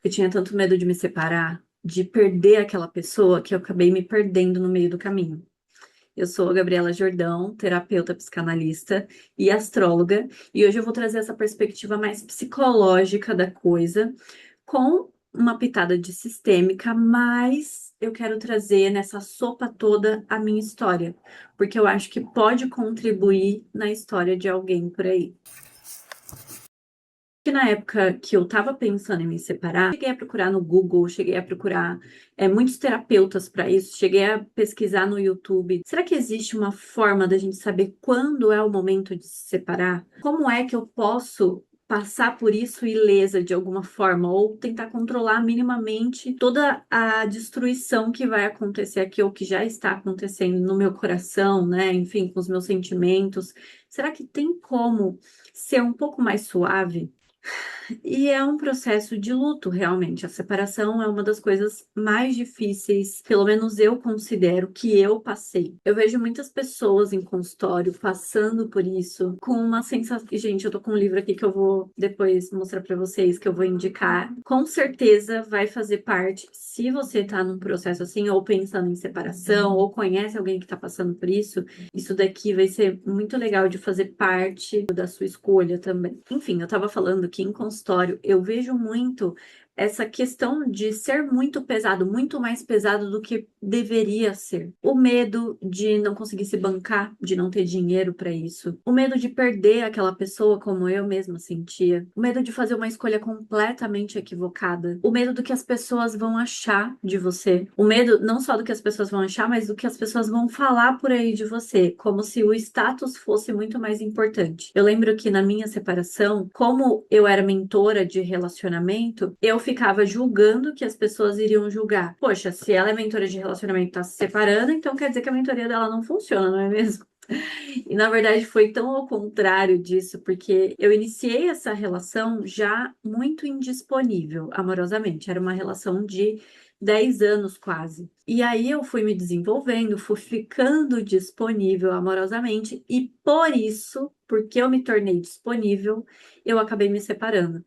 Eu tinha tanto medo de me separar, de perder aquela pessoa, que eu acabei me perdendo no meio do caminho. Eu sou a Gabriela Jordão, terapeuta psicanalista e astróloga, e hoje eu vou trazer essa perspectiva mais psicológica da coisa, com uma pitada de sistêmica, mas eu quero trazer nessa sopa toda a minha história, porque eu acho que pode contribuir na história de alguém por aí. Que na época que eu tava pensando em me separar, cheguei a procurar no Google, cheguei a procurar muitos terapeutas para isso, cheguei a pesquisar no YouTube. Será que existe uma forma da gente saber quando é o momento de se separar? Como é que eu posso passar por isso ilesa de alguma forma, ou tentar controlar minimamente toda a destruição que vai acontecer aqui, ou que já está acontecendo no meu coração, né? Enfim, com os meus sentimentos. Será que tem como ser um pouco mais suave? E é um processo de luto, realmente. A separação é uma das coisas mais difíceis, pelo menos eu considero que eu passei. Eu vejo muitas pessoas em consultório passando por isso, com uma sensação. Gente, eu tô com um livro aqui que eu vou depois mostrar pra vocês, que eu vou indicar. Com certeza vai fazer parte, se você tá num processo assim, ou pensando em separação, ou conhece alguém que tá passando por isso daqui vai ser muito legal de fazer parte da sua escolha também. Enfim, eu estava falando que em consultório eu vejo muito essa questão de ser muito pesado, muito mais pesado do que deveria ser. O medo de não conseguir se bancar, de não ter dinheiro para isso. O medo de perder aquela pessoa como eu mesma sentia. O medo de fazer uma escolha completamente equivocada. O medo do que as pessoas vão achar de você. O medo não só do que as pessoas vão achar, mas do que as pessoas vão falar por aí de você, como se o status fosse muito mais importante. Eu lembro que na minha separação, como eu era mentora de relacionamento, eu ficava julgando que as pessoas iriam julgar. Poxa, se ela é mentora de relacionamento e tá se separando, então quer dizer que a mentoria dela não funciona, não é mesmo? E na verdade foi tão ao contrário disso, porque eu iniciei essa relação já muito indisponível, amorosamente. Era uma relação de 10 anos quase. E aí eu fui me desenvolvendo, fui ficando disponível amorosamente, e por isso, porque eu me tornei disponível, eu acabei me separando.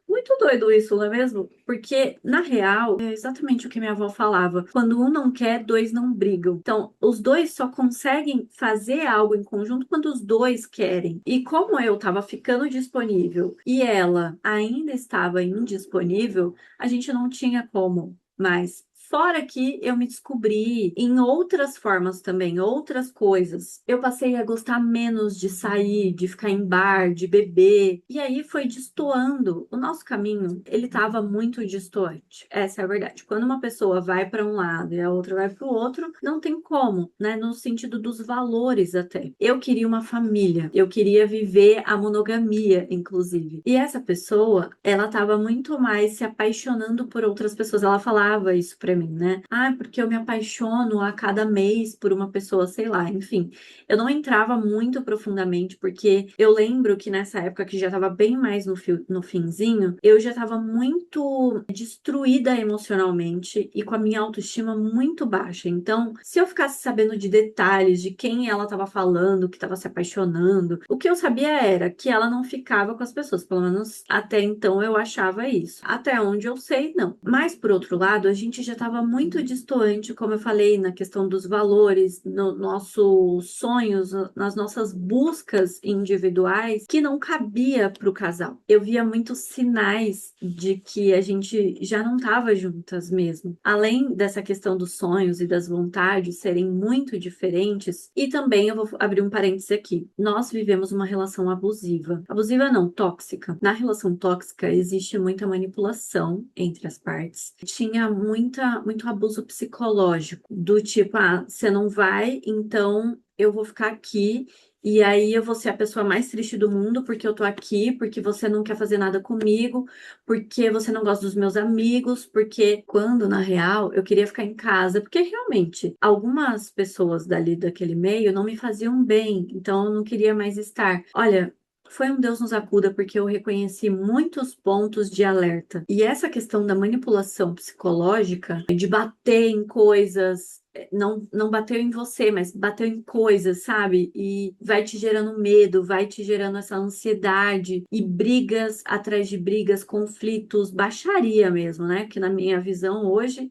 Muito doido isso, não é mesmo? Porque, na real, é exatamente o que minha avó falava. Quando um não quer, dois não brigam. Então, os dois só conseguem fazer algo em conjunto quando os dois querem. E como eu estava ficando disponível e ela ainda estava indisponível, a gente não tinha como mais. Fora que eu me descobri em outras formas também, outras coisas. Eu passei a gostar menos de sair, de ficar em bar, de beber. E aí foi destoando. O nosso caminho, ele estava muito distoante. Essa é a verdade. Quando uma pessoa vai para um lado e a outra vai para o outro, não tem como, né? No sentido dos valores até. Eu queria uma família, eu queria viver a monogamia, inclusive. E essa pessoa, ela estava muito mais se apaixonando por outras pessoas. Ela falava isso para mim, né? Ah, porque eu me apaixono a cada mês por uma pessoa, sei lá, enfim. Eu não entrava muito profundamente, porque eu lembro que nessa época, que já estava bem mais no finzinho, eu já estava muito destruída emocionalmente e com a minha autoestima muito baixa. Então, se eu ficasse sabendo de detalhes de quem ela estava falando, que estava se apaixonando, o que eu sabia era que ela não ficava com as pessoas, pelo menos até então eu achava isso. Até onde eu sei, não. Mas, por outro lado, a gente já estava muito distoante, como eu falei, na questão dos valores, no nossos sonhos, nas nossas buscas individuais, que não cabia para o casal. Eu via muitos sinais de que a gente já não estava juntas mesmo. Além dessa questão dos sonhos e das vontades serem muito diferentes, e também eu vou abrir um parêntese aqui. Nós vivemos uma relação abusiva. Abusiva não, tóxica. Na relação tóxica existe muita manipulação entre as partes. Tinha muito abuso psicológico, do tipo, ah, você não vai, então eu vou ficar aqui. E aí eu vou ser a pessoa mais triste do mundo porque eu tô aqui, porque você não quer fazer nada comigo, porque você não gosta dos meus amigos, porque quando na real eu queria ficar em casa, porque realmente algumas pessoas dali daquele meio não me faziam bem, então eu não queria mais estar. Olha, foi um Deus nos acuda, porque eu reconheci muitos pontos de alerta. E essa questão da manipulação psicológica, de bater em coisas, não bateu em você, mas bateu em coisas, sabe? E vai te gerando medo, vai te gerando essa ansiedade e brigas atrás de brigas, conflitos, baixaria mesmo, né? Que na minha visão hoje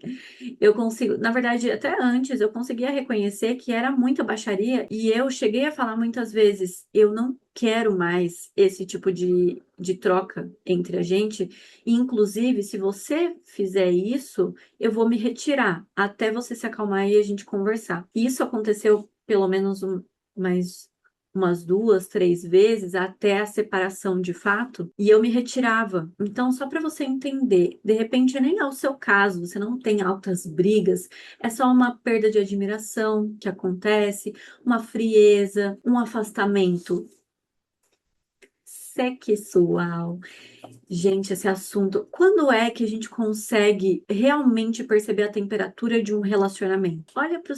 eu consigo, na verdade, até antes eu conseguia reconhecer que era muita baixaria e eu cheguei a falar muitas vezes, eu não quero mais esse tipo de troca entre a gente. E, inclusive, se você fizer isso, eu vou me retirar até você se acalmar e a gente conversar. E isso aconteceu pelo menos mais umas duas, três vezes até a separação de fato, e eu me retirava. Então, só para você entender, de repente nem é o seu caso, você não tem altas brigas, é só uma perda de admiração que acontece, uma frieza, um afastamento sexual. Gente, esse assunto. Quando é que a gente consegue realmente perceber a temperatura de um relacionamento? Olha para o.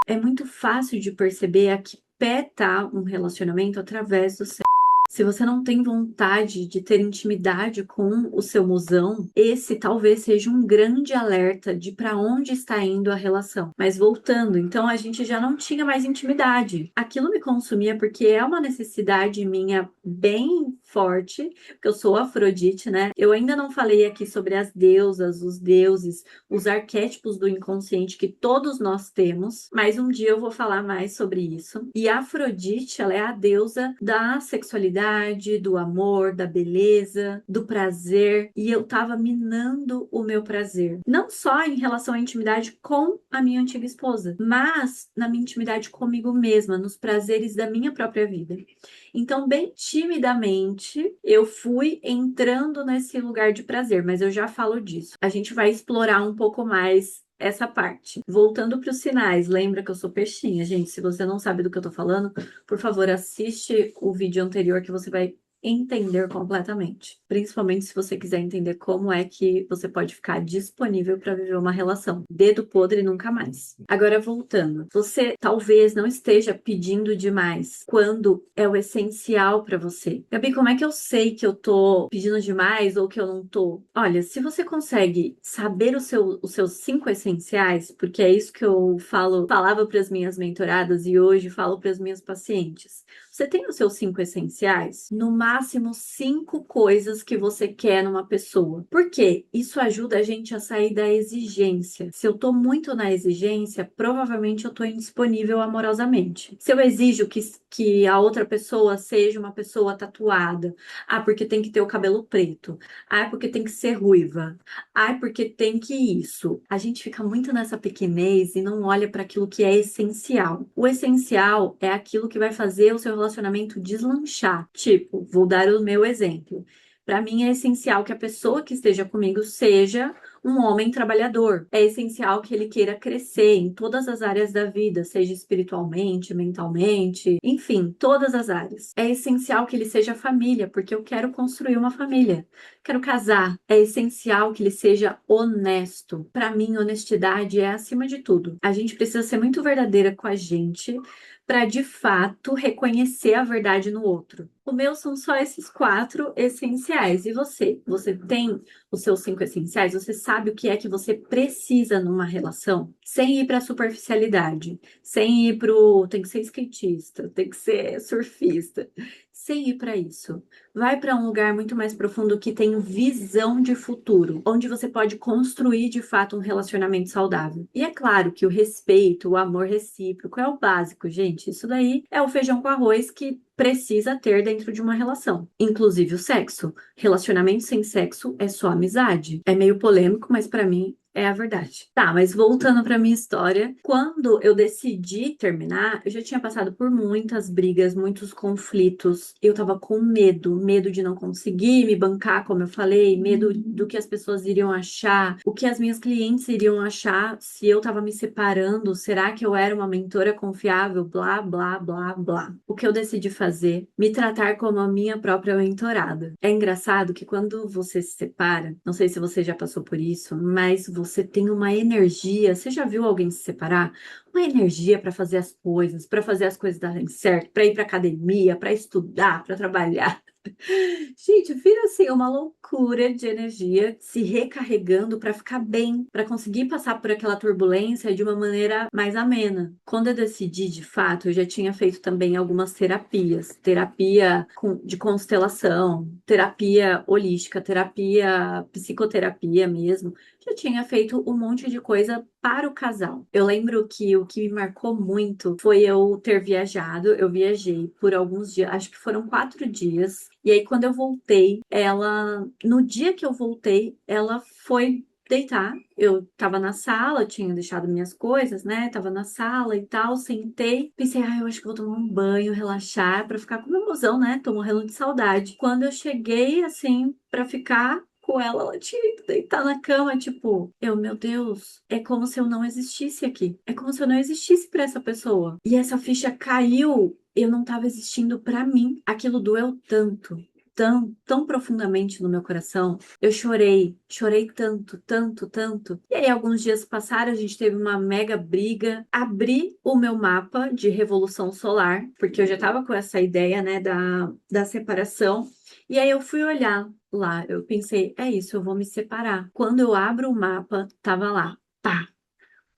É muito fácil de perceber a que pé tá um relacionamento através do sexo. Se você não tem vontade de ter intimidade com o seu mozão, esse talvez seja um grande alerta de para onde está indo a relação. Mas voltando, então a gente já não tinha mais intimidade. Aquilo me consumia porque é uma necessidade minha bem forte, porque eu sou Afrodite, né? Eu ainda não falei aqui sobre as deusas, os deuses, os arquétipos do inconsciente que todos nós temos, mas um dia eu vou falar mais sobre isso. E a Afrodite, ela é a deusa da sexualidade, do amor, da beleza, do prazer, e eu tava minando o meu prazer. Não só em relação à intimidade com a minha antiga esposa, mas na minha intimidade comigo mesma, nos prazeres da minha própria vida. Então, bem timidamente, eu fui entrando nesse lugar de prazer, mas eu já falo disso. A gente vai explorar um pouco mais essa parte. Voltando para os sinais, lembra que eu sou peixinha, gente. Se você não sabe do que eu tô falando, por favor, assiste o vídeo anterior que você vai entender completamente. Principalmente se você quiser entender como é que você pode ficar disponível para viver uma relação. Dedo podre nunca mais. Agora voltando, você talvez não esteja pedindo demais quando é o essencial para você. Gabi, como é que eu sei que eu tô pedindo demais ou que eu não tô? Olha, se você consegue saber os seus cinco essenciais, porque é isso que eu falava para as minhas mentoradas e hoje falo para as minhas pacientes. Você tem os seus cinco essenciais? No máximo, cinco coisas que você quer numa pessoa. Por quê? Isso ajuda a gente a sair da exigência. Se eu tô muito na exigência, provavelmente eu tô indisponível amorosamente. Se eu exijo que a outra pessoa seja uma pessoa tatuada, porque tem que ter o cabelo preto, porque tem que ser ruiva, porque tem que isso. A gente fica muito nessa pequenez e não olha para aquilo que é essencial. O essencial é aquilo que vai fazer o seu relacionamento deslanchar. Tipo, vou dar o meu exemplo. Para mim é essencial que a pessoa que esteja comigo seja um homem trabalhador. É essencial que ele queira crescer em todas as áreas da vida, seja espiritualmente, mentalmente, enfim, todas as áreas. É essencial que ele seja família, porque eu quero construir uma família. Quero casar. É essencial que ele seja honesto. Para mim, honestidade é acima de tudo. A gente precisa ser muito verdadeira com a gente para de fato reconhecer a verdade no outro. O meu são só esses quatro essenciais. E você? Você tem os seus cinco essenciais? Você sabe o que é que você precisa numa relação? Sem ir para a superficialidade, sem ir pro tem que ser skatista, tem que ser surfista, sem ir para isso. Vai para um lugar muito mais profundo que tem visão de futuro, onde você pode construir de fato um relacionamento saudável. E é claro que o respeito, o amor recíproco é o básico, gente. Isso daí é o feijão com arroz que precisa ter dentro de uma relação, inclusive o sexo. Relacionamento sem sexo é só amizade. É meio polêmico, mas para mim é a verdade. Tá, mas voltando para minha história, quando eu decidi terminar, eu já tinha passado por muitas brigas, muitos conflitos. Eu tava com medo, medo de não conseguir me bancar, como eu falei, medo do que as pessoas iriam achar, o que as minhas clientes iriam achar se eu tava me separando, será que eu era uma mentora confiável, blá, blá, blá, blá. O que eu decidi fazer? Me tratar como a minha própria mentorada. É engraçado que quando você se separa, não sei se você já passou por isso, mas você tem uma energia. Você já viu alguém se separar? Uma energia para fazer as coisas, para fazer as coisas darem certo, para ir para academia, para estudar, para trabalhar. Gente, vira assim uma loucura de energia se recarregando para ficar bem, para conseguir passar por aquela turbulência de uma maneira mais amena. Quando eu decidi, de fato, eu já tinha feito também algumas terapias, de constelação, terapia holística, terapia, psicoterapia mesmo. Já tinha feito um monte de coisa para o casal. Eu lembro que o que me marcou muito foi eu ter viajado. Eu viajei por alguns dias, acho que foram 4 dias. E aí, quando eu voltei, no dia que eu voltei, ela foi deitar. Eu tava na sala, tinha deixado minhas coisas, né? Tava na sala e tal, sentei, pensei, eu acho que vou tomar um banho, relaxar, pra ficar com meu mozão, né? Tô morrendo de saudade. Quando eu cheguei, assim, pra ficar com ela tinha ido deitar na cama, tipo, meu Deus, é como se eu não existisse aqui. É como se eu não existisse pra essa pessoa. E essa ficha caiu, eu não tava existindo pra mim. Aquilo doeu tanto. Tão profundamente no meu coração. Eu chorei tanto, tanto, tanto. E aí, alguns dias passaram, a gente teve uma mega briga. Abri o meu mapa de revolução solar, porque eu já tava com essa ideia, né, da separação. E aí, eu fui olhar lá, eu pensei, é isso, eu vou me separar. Quando eu abro o mapa, tava lá, pá,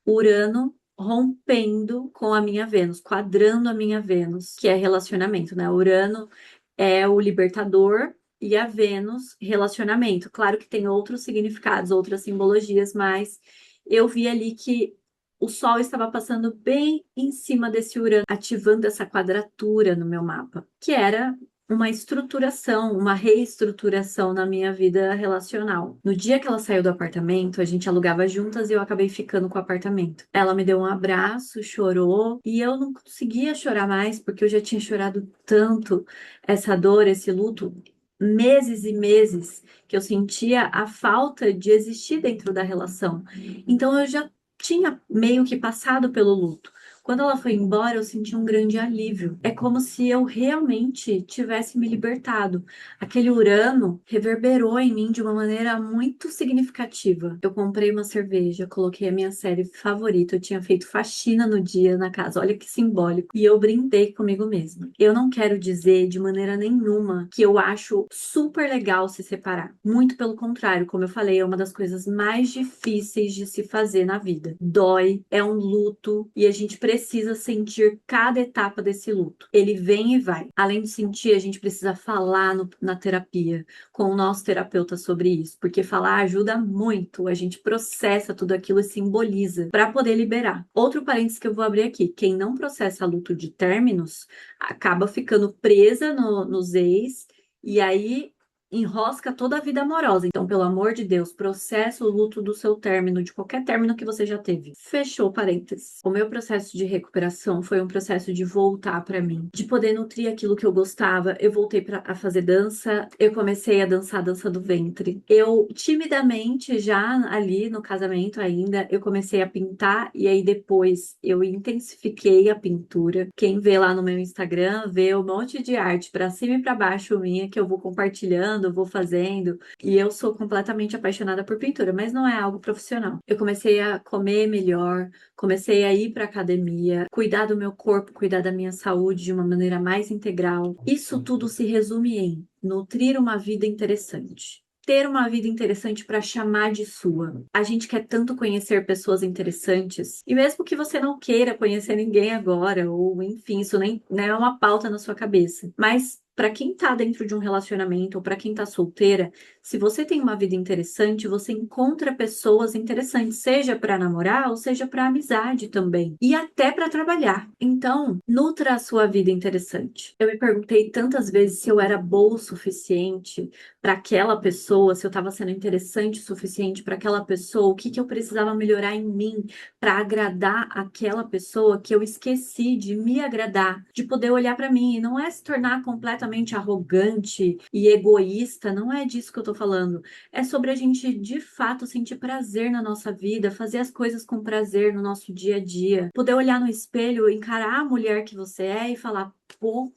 Urano rompendo com a minha Vênus, quadrando a minha Vênus, que é relacionamento, né? Urano é o libertador e a Vênus, relacionamento. Claro que tem outros significados, outras simbologias, mas eu vi ali que o Sol estava passando bem em cima desse Urano, ativando essa quadratura no meu mapa, que era uma estruturação, uma reestruturação na minha vida relacional. No dia que ela saiu do apartamento, a gente alugava juntas e eu acabei ficando com o apartamento. Ela me deu um abraço, chorou, e eu não conseguia chorar mais porque eu já tinha chorado tanto essa dor, esse luto. Meses e meses que eu sentia a falta de existir dentro da relação. Então eu já tinha meio que passado pelo luto. Quando ela foi embora, eu senti um grande alívio. É como se eu realmente tivesse me libertado. Aquele Urano reverberou em mim de uma maneira muito significativa. Eu comprei uma cerveja, coloquei a minha série favorita, eu tinha feito faxina no dia na casa, olha que simbólico. E eu brindei comigo mesma. Eu não quero dizer de maneira nenhuma que eu acho super legal se separar. Muito pelo contrário, como eu falei, é uma das coisas mais difíceis de se fazer na vida. Dói, é um luto e a gente precisa sentir cada etapa desse luto. Ele vem e vai. Além de sentir, a gente precisa falar na terapia com o nosso terapeuta sobre isso, porque falar ajuda muito. A gente processa tudo aquilo e simboliza para poder liberar. Outro parênteses que eu vou abrir aqui: quem não processa luto de términos acaba ficando presa nos ex. E aí enrosca toda a vida amorosa. Então, pelo amor de Deus, processa o luto do seu término, de qualquer término que você já teve. Fechou parênteses. O meu processo de recuperação foi um processo de voltar para mim, de poder nutrir aquilo que eu gostava. Eu voltei a fazer dança, eu comecei a dançar a dança do ventre. Eu timidamente já ali no casamento ainda, eu comecei a pintar e aí depois eu intensifiquei a pintura. Quem vê lá no meu Instagram, vê um monte de arte para cima e para baixo minha que eu vou compartilhando, vou fazendo. E eu sou completamente apaixonada por pintura, mas não é algo profissional. Eu comecei a comer melhor, comecei a ir para academia, cuidar do meu corpo, cuidar da minha saúde de uma maneira mais integral. Isso tudo se resume em nutrir uma vida interessante. Ter uma vida interessante para chamar de sua. A gente quer tanto conhecer pessoas interessantes, e mesmo que você não queira conhecer ninguém agora, ou enfim, isso nem não é uma pauta na sua cabeça, mas para quem tá dentro de um relacionamento ou para quem tá solteira, se você tem uma vida interessante, você encontra pessoas interessantes, seja para namorar ou seja para amizade também, e até para trabalhar. Então, nutra a sua vida interessante. Eu me perguntei tantas vezes se eu era boa o suficiente para aquela pessoa, se eu estava sendo interessante o suficiente para aquela pessoa, o que que eu precisava melhorar em mim para agradar aquela pessoa, que eu esqueci de me agradar, de poder olhar para mim e não é se tornar completamente arrogante e egoísta, não é disso que eu tô falando. É sobre a gente de fato sentir prazer na nossa vida, fazer as coisas com prazer no nosso dia a dia, poder olhar no espelho, encarar a mulher que você é e falar, pô,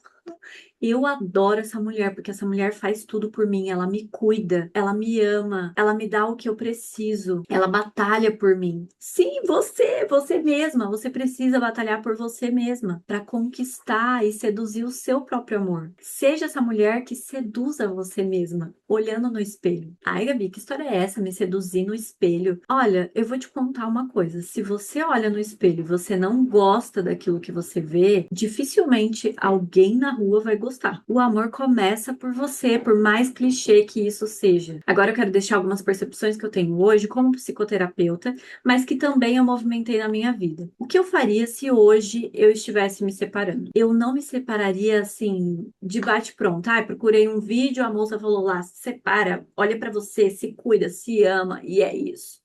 Eu adoro essa mulher, porque essa mulher faz tudo por mim. Ela me cuida, ela me ama, ela me dá o que eu preciso, ela batalha por mim. Sim, você mesma, você precisa batalhar por você mesma para conquistar e seduzir o seu próprio amor. Seja essa mulher que seduza você mesma, olhando no espelho. Ai, Gabi, que história é essa? Me seduzir no espelho? Olha, eu vou te contar uma coisa. Se você olha no espelho e você não gosta daquilo que você vê, dificilmente alguém na rua vai gostar. O amor começa por você, por mais clichê que isso seja. Agora eu quero deixar algumas percepções que eu tenho hoje como psicoterapeuta, mas que também eu movimentei na minha vida. O que eu faria se hoje eu estivesse me separando? Eu não me separaria assim, de bate-pronto. Ah, procurei um vídeo, a moça falou lá, se separa, olha pra você, se cuida, se ama, e é isso.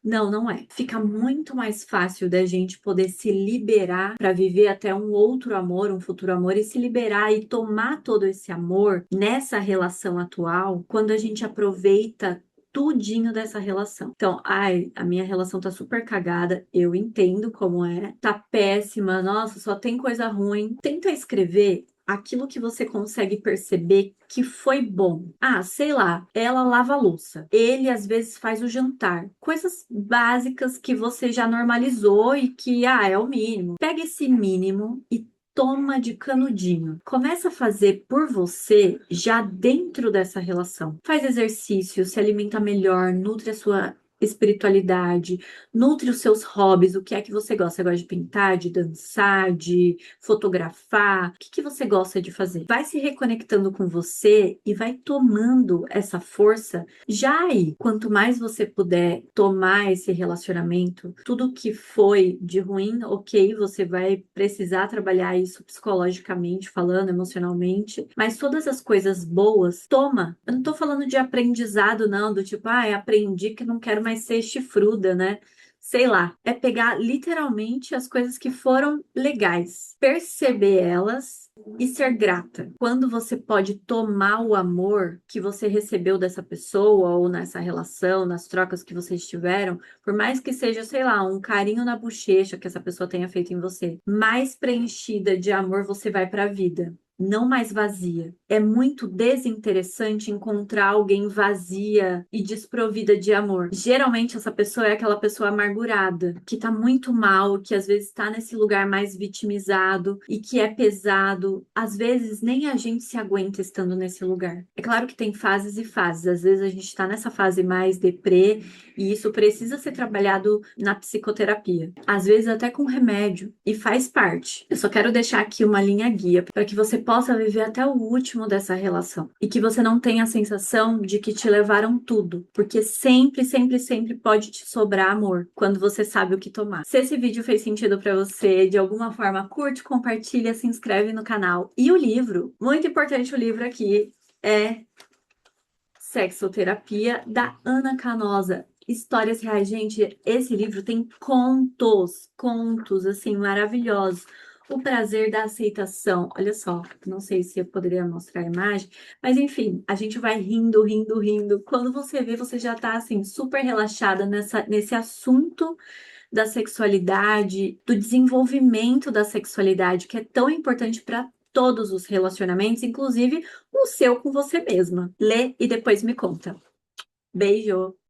Não, não é. Fica muito mais fácil da gente poder se liberar para viver até um outro amor, um futuro amor, e se liberar e tomar todo esse amor nessa relação atual, quando a gente aproveita tudinho dessa relação. Então, ai, a minha relação tá super cagada, eu entendo como é, tá péssima, nossa, só tem coisa ruim. Tenta escrever aquilo que você consegue perceber que foi bom. Ah, sei lá, ela lava a louça. Ele às vezes faz o jantar. Coisas básicas que você já normalizou e que, é o mínimo. Pega esse mínimo e toma de canudinho. Começa a fazer por você já dentro dessa relação. Faz exercício, se alimenta melhor, nutre a sua espiritualidade, nutre os seus hobbies, o que é que você gosta? Você gosta de pintar, de dançar, de fotografar? O que que você gosta de fazer? Vai se reconectando com você e vai tomando essa força já aí. Quanto mais você puder tomar esse relacionamento, tudo que foi de ruim, ok, você vai precisar trabalhar isso psicologicamente falando, emocionalmente, mas todas as coisas boas, toma. Eu não tô falando de aprendizado, não, do tipo, aprendi que não quero mais ser chifruda, né? Sei lá, é pegar literalmente as coisas que foram legais, perceber elas e ser grata. Quando você pode tomar o amor que você recebeu dessa pessoa ou nessa relação, nas trocas que vocês tiveram, por mais que seja, sei lá, um carinho na bochecha que essa pessoa tenha feito em você, mais preenchida de amor você vai para a vida. Não mais vazia. É muito desinteressante encontrar alguém vazia e desprovida de amor. Geralmente essa pessoa é aquela pessoa amargurada, que tá muito mal, que às vezes tá nesse lugar mais vitimizado e que é pesado. Às vezes nem a gente se aguenta estando nesse lugar. É claro que tem fases e fases. Às vezes a gente tá nessa fase mais deprê e isso precisa ser trabalhado na psicoterapia. Às vezes até com remédio e faz parte. Eu só quero deixar aqui uma linha guia para que você possa viver até o último dessa relação e que você não tenha a sensação de que te levaram tudo, porque sempre, sempre, sempre pode te sobrar amor quando você sabe o que tomar. Se esse vídeo fez sentido para você, de alguma forma, curte, compartilha, se inscreve no canal. E o livro, muito importante o livro aqui, é Sexoterapia, da Ana Canosa. Histórias reais, gente, esse livro tem contos, assim, maravilhosos. O prazer da aceitação. Olha só, não sei se eu poderia mostrar a imagem, mas enfim, a gente vai rindo, rindo, rindo. Quando você vê, você já tá, assim, super relaxada nesse assunto da sexualidade, do desenvolvimento da sexualidade, que é tão importante para todos os relacionamentos, inclusive o seu com você mesma. Lê e depois me conta. Beijo!